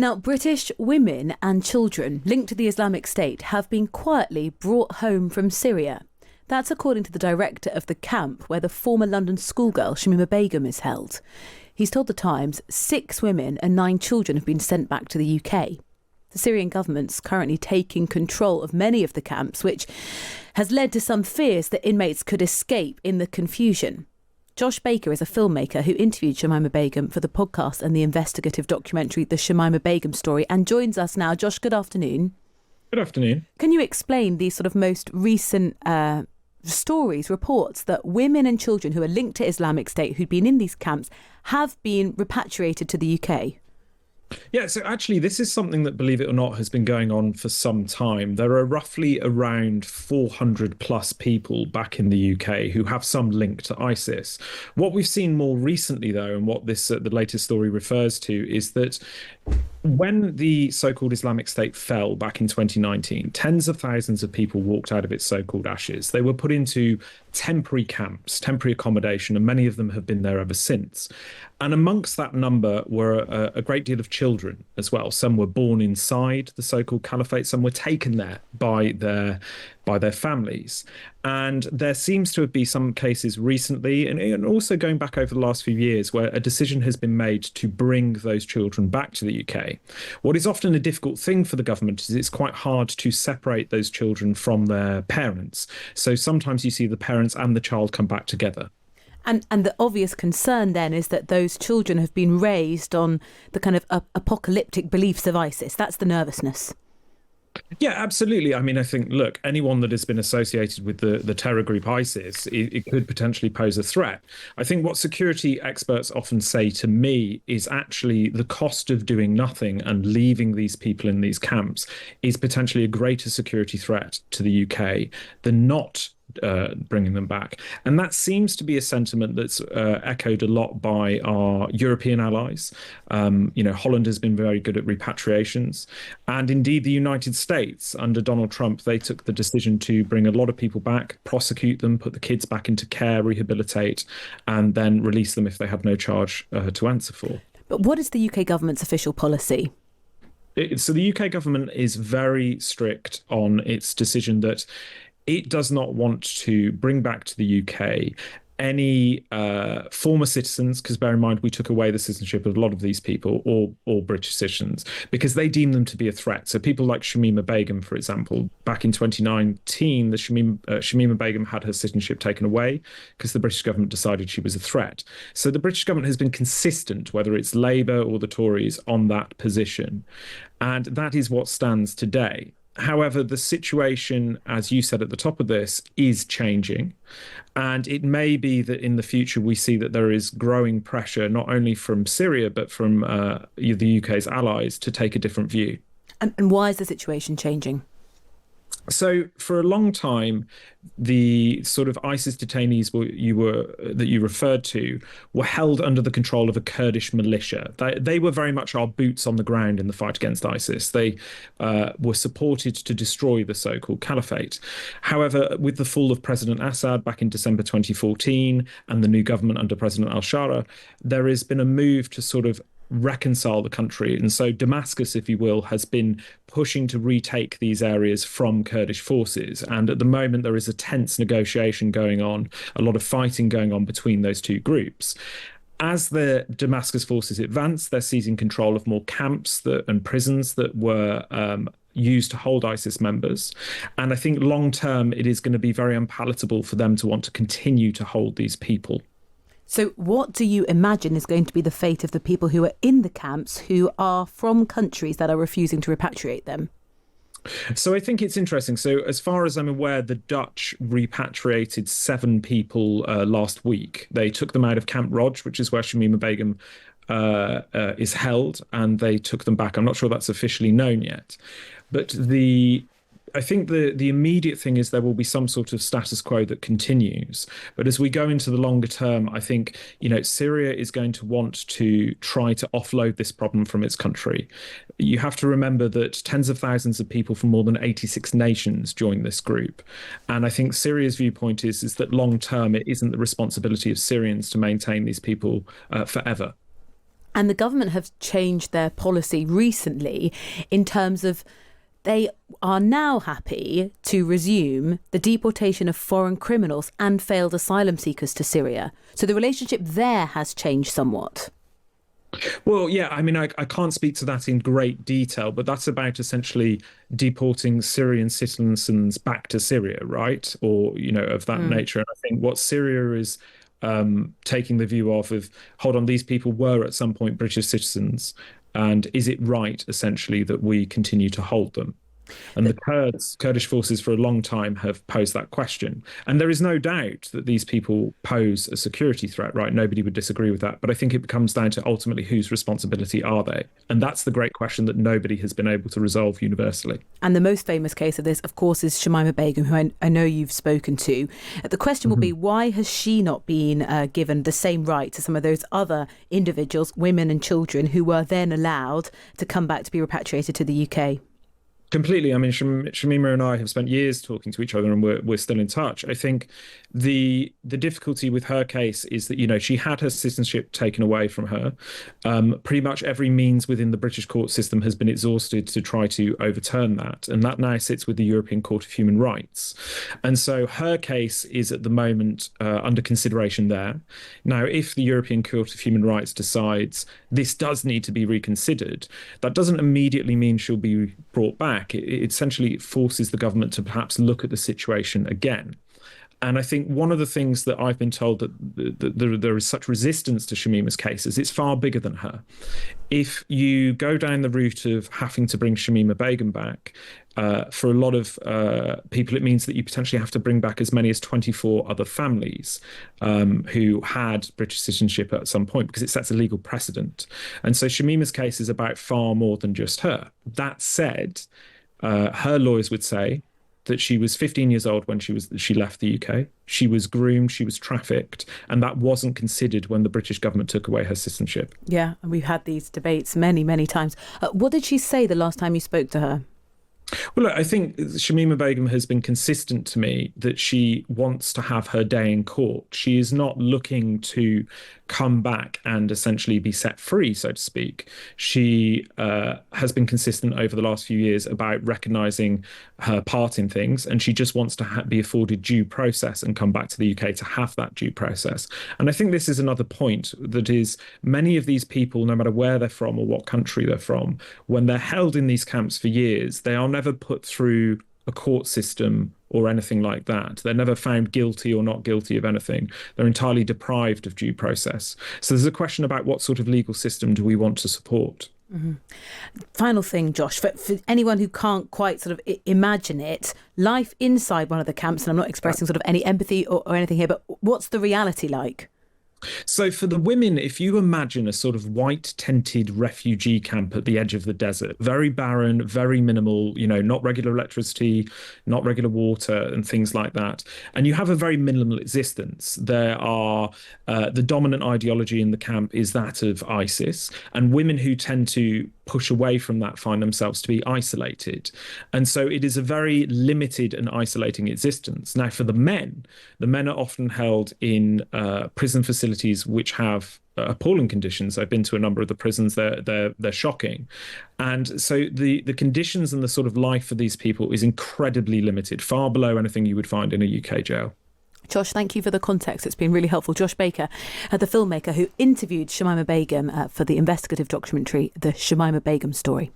Now, British women and children linked to the Islamic State have been quietly brought home from Syria. That's according to the director of the camp where the former London schoolgirl Shamima Begum is held. He's told The Times 6 women and 9 children have been sent back to the UK. The Syrian government's currently taking control of many of the camps, which has led to some fears that inmates could escape in the confusion. Josh Baker is a filmmaker who interviewed Shamima Begum for the podcast and the investigative documentary The Shamima Begum Story and joins us now. Josh, good afternoon. Good afternoon. Can you explain these sort of most recent stories, reports that women and children who are linked to Islamic State who'd been in these camps have been repatriated to the UK? Yeah, so actually, this is something that, believe it or not, has been going on for some time. There are roughly around 400 plus people back in the UK who have some link to ISIS. What we've seen more recently, though, and what this the latest story refers to, is that when the so-called Islamic State fell back in 2019, tens of thousands of people walked out of its so-called ashes. They were put into temporary camps, temporary accommodation, and many of them have been there ever since. And amongst that number were a great deal of children as well. Some were born inside the so-called caliphate. Some were taken there by their families. And there seems to have been some cases recently, and also going back over the last few years, where a decision has been made to bring those children back to the UK. What is often a difficult thing for the government is it's quite hard to separate those children from their parents. So sometimes you see the parents and the child come back together. And the obvious concern then is that those children have been raised on the kind of apocalyptic beliefs of ISIS. That's the nervousness. Yeah, absolutely. I mean, I think, look, anyone that has been associated with the terror group ISIS, it could potentially pose a threat. I think what security experts often say to me is actually the cost of doing nothing and leaving these people in these camps is potentially a greater security threat to the UK than not bringing them back. And that seems to be a sentiment that's echoed a lot by our European allies. Holland has been very good at repatriations. And indeed, the United States, under Donald Trump, they took the decision to bring a lot of people back, prosecute them, put the kids back into care, rehabilitate, and then release them if they have no charge to answer for. But what is the UK government's official policy? So the UK government is very strict on its decision that it does not want to bring back to the UK any former citizens, because bear in mind, we took away the citizenship of a lot of these people, or British citizens, because they deem them to be a threat. So people like Shamima Begum, for example, back in 2019, the Shamima Begum had her citizenship taken away because the British government decided she was a threat. So the British government has been consistent, whether it's Labour or the Tories, on that position. And that is what stands today. However, the situation, as you said at the top of this, is changing. And it may be that in the future we see that there is growing pressure, not only from Syria, but from the UK's allies to take a different view. And why is the situation changing? So for a long time, the sort of ISIS detainees that you referred to were held under the control of a Kurdish militia. They were very much our boots on the ground in the fight against ISIS. They were supported to destroy the so-called caliphate. However, with the fall of President Assad back in December 2014 and the new government under President al-Shara, there has been a move to sort of reconcile the country. And so Damascus, if you will, has been pushing to retake these areas from Kurdish forces. And at the moment, there is a tense negotiation going on, a lot of fighting going on between those two groups. As the Damascus forces advance, they're seizing control of more camps and prisons that were used to hold ISIS members. And I think long term, it is going to be very unpalatable for them to want to continue to hold these people. So what do you imagine is going to be the fate of the people who are in the camps who are from countries that are refusing to repatriate them? So I think it's interesting. So as far as I'm aware, the Dutch repatriated 7 people last week. They took them out of Camp Rodge, which is where Shamima Begum is held, and they took them back. I'm not sure that's officially known yet. But I think the immediate thing is there will be some sort of status quo that continues. But as we go into the longer term, I think, Syria is going to want to try to offload this problem from its country. You have to remember that tens of thousands of people from more than 86 nations join this group. And I think Syria's viewpoint is that long term, it isn't the responsibility of Syrians to maintain these people forever. And the government have changed their policy recently in terms of they are now happy to resume the deportation of foreign criminals and failed asylum seekers to Syria. So the relationship there has changed somewhat. Well, yeah, I mean, I can't speak to that in great detail, but that's about essentially deporting Syrian citizens back to Syria, right? Or, of that nature. And I think what Syria is taking the view of, hold on, these people were at some point British citizens. And is it right, essentially, that we continue to hold them? And the Kurdish forces for a long time have posed that question. And there is no doubt that these people pose a security threat, right? Nobody would disagree with that. But I think it comes down to ultimately whose responsibility are they? And that's the great question that nobody has been able to resolve universally. And the most famous case of this, of course, is Shamima Begum, who I know you've spoken to. The question will be, why has she not been given the same rights as some of those other individuals, women and children, who were then allowed to come back to be repatriated to the UK? Completely. I mean, Shamima and I have spent years talking to each other, and we're still in touch. I think the difficulty with her case is that, she had her citizenship taken away from her. Pretty much every means within the British court system has been exhausted to try to overturn that. And that now sits with the European Court of Human Rights. And so her case is at the moment under consideration there. Now, if the European Court of Human Rights decides this does need to be reconsidered, that doesn't immediately mean she'll be brought back. It essentially forces the government to perhaps look at the situation again. And I think one of the things that I've been told that there is such resistance to Shamima's case is it's far bigger than her. If you go down the route of having to bring Shamima Begum back, for a lot of people, it means that you potentially have to bring back as many as 24 other families who had British citizenship at some point, because it sets a legal precedent. And so Shamima's case is about far more than just her. That said, her lawyers would say that she was 15 years old when she left the UK. She was groomed, she was trafficked, and that wasn't considered when the British government took away her citizenship. Yeah, and we've had these debates many, many times. What did she say the last time you spoke to her? Well, look, I think Shamima Begum has been consistent to me that she wants to have her day in court. She is not looking to come back and essentially be set free, so to speak. She has been consistent over the last few years about recognising her part in things, and she just wants to be afforded due process and come back to the UK to have that due process. And I think this is another point, that is, many of these people, no matter where they're from or what country they're from, when they're held in these camps for years, they are never put through a court system or anything like that. They're never found guilty or not guilty of anything. They're entirely deprived of due process. So there's a question about what sort of legal system do we want to support? Mm-hmm. Final thing, Josh, for anyone who can't quite sort of imagine it, life inside one of the camps, and I'm not expressing sort of any empathy or anything here, but what's the reality like? So for the women, if you imagine a sort of white tented refugee camp at the edge of the desert, very barren, very minimal, not regular electricity, not regular water and things like that. And you have a very minimal existence. There are the dominant ideology in the camp is that of ISIS, and women who tend to push away from that find themselves to be isolated. And so it is a very limited and isolating existence. Now, for the men are often held in prison facilities which have appalling conditions. I've been to a number of the prisons. They're shocking. And so the conditions and the sort of life for these people is incredibly limited, far below anything you would find in a UK jail. Josh, thank you for the context. It's been really helpful. Josh Baker, the filmmaker who interviewed Shamima Begum for the investigative documentary, The Shamima Begum Story.